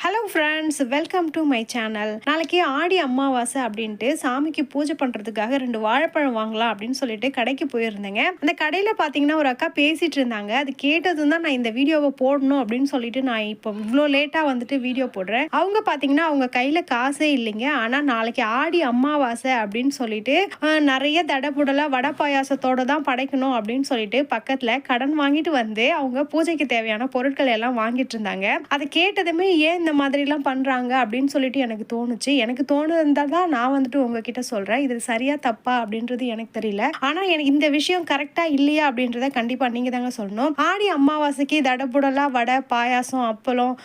Hello friends, welcome to my channel. நாளைக்கு ஆடி அமாவாசை அப்படின்ட்டு சாமிக்கு பூஜை பண்ணுறதுக்காக 2 வாழைப்பழம் வாங்கலாம் அப்படின்னு சொல்லிட்டு கடைக்கு போயிருந்தேங்க. அந்த கடையில் பார்த்தீங்கன்னா ஒரு அக்கா பேசிகிட்டு இருந்தாங்க. அது கேட்டதும் தான் நான் இந்த வீடியோவை போடணும் அப்படின்னு சொல்லிட்டு நான் இப்போ இவ்வளோ லேட்டாக வந்துட்டு வீடியோ போடுறேன். அவங்க பார்த்தீங்கன்னா அவங்க கையில் காசே இல்லைங்க. ஆனால் நாளைக்கு ஆடி அமாவாசை அப்படின்னு சொல்லிட்டு நிறைய தடபுடலாக வடை பாயாசத்தோடு தான் படைக்கணும் அப்படின்னு சொல்லிட்டு பக்கத்தில் கடன் வாங்கிட்டு வந்து அவங்க பூஜைக்கு தேவையான பொருட்கள் எல்லாம் வாங்கிட்டு இருந்தாங்க. அதை கேட்டதுமே ஏன் இந்த மாதிரிலாம் பண்ணுறாங்க அப்படின்னு சொல்லிட்டு எனக்கு தோணுச்சு. எனக்கு தோணுந்தால் தான் நான் வந்துட்டு உங்ககிட்ட சொல்கிறேன். இது சரியா தப்பா அப்படின்றது எனக்கு தெரியல. ஆனால் எனக்கு இந்த விஷயம் கரெக்டாக இல்லையா அப்படின்றத கண்டிப்பாக நீங்கள் தாங்க சொல்லணும். ஆடி அமாவாசைக்கு தடபுடலாக வடை பாயாசம் அப்பளம்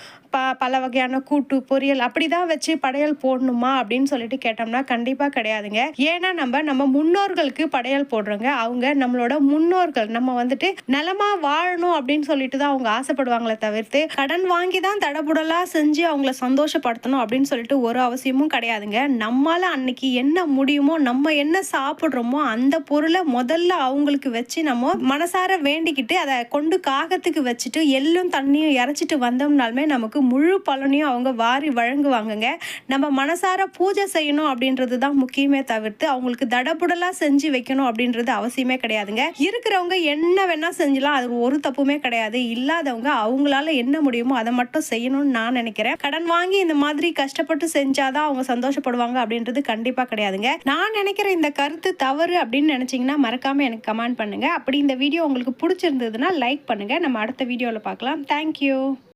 பல வகையான கூட்டு பொரியல் அப்படிதான் வச்சு படையல் போடணுமா அப்படின்னு சொல்லிட்டு கேட்டோம்னா கண்டிப்பாக கிடையாதுங்க. ஏன்னா நம்ம முன்னோர்களுக்கு படையல் போடுறோங்க. அவங்க நம்மளோட முன்னோர்கள், நம்ம வந்துட்டு நலமா வாழணும் அப்படின்னு சொல்லிட்டு தான் அவங்க ஆசைப்படுவாங்களே தவிர்த்து கடன் வாங்கி தான் தடபுடலா செஞ்சு அவங்கள சந்தோஷப்படுத்தணும் அப்படின்னு சொல்லிட்டு ஒரு அவசியமும் கிடையாதுங்க. நம்மளால அன்னைக்கு என்ன முடியுமோ, நம்ம என்ன சாப்பிட்றோமோ அந்த பொருளை முதல்ல அவங்களுக்கு வச்சு நம்ம மனசார வேண்டிக்கிட்டு அதை கொண்டு காகத்துக்கு வச்சுட்டு எள்ளும் தண்ணியும் இறைச்சிட்டு வந்தோம்னாலுமே நமக்கு முழு பலனையும் அவங்க வாரி வழங்குவாங்கங்க. நம்ம மனசார பூஜை செய்யணும் அப்படின்றது தான் முக்கியமே தவிர்த்து அவங்களுக்கு தடபுடலா செஞ்சு வைக்கணும் அப்படின்றது அவசியமே கிடையாதுங்க. இருக்கிறவங்க என்ன வேணா செஞ்சலாம், அது ஒரு தப்புமே கிடையாது. இல்லாதவங்க அவங்களால என்ன முடியுமோ அதை மட்டும் செய்யணும்னு நான் நினைக்கிறேன். கடன் வாங்கி இந்த மாதிரி கஷ்டப்பட்டு செஞ்சாதான் அவங்க சந்தோஷப்படுவாங்க அப்படின்றது கண்டிப்பா கிடையாதுங்க. நான் நினைக்கிற இந்த கருத்து தவறு அப்படின்னு நினைச்சீங்கன்னா மறக்காம எனக்கு கமெண்ட் பண்ணுங்க. அப்படி இந்த வீடியோ உங்களுக்கு பிடிச்சிருந்ததுன்னா லைக் பண்ணுங்க. நம்ம அடுத்த வீடியோல பார்க்கலாம். தேங்க்யூ.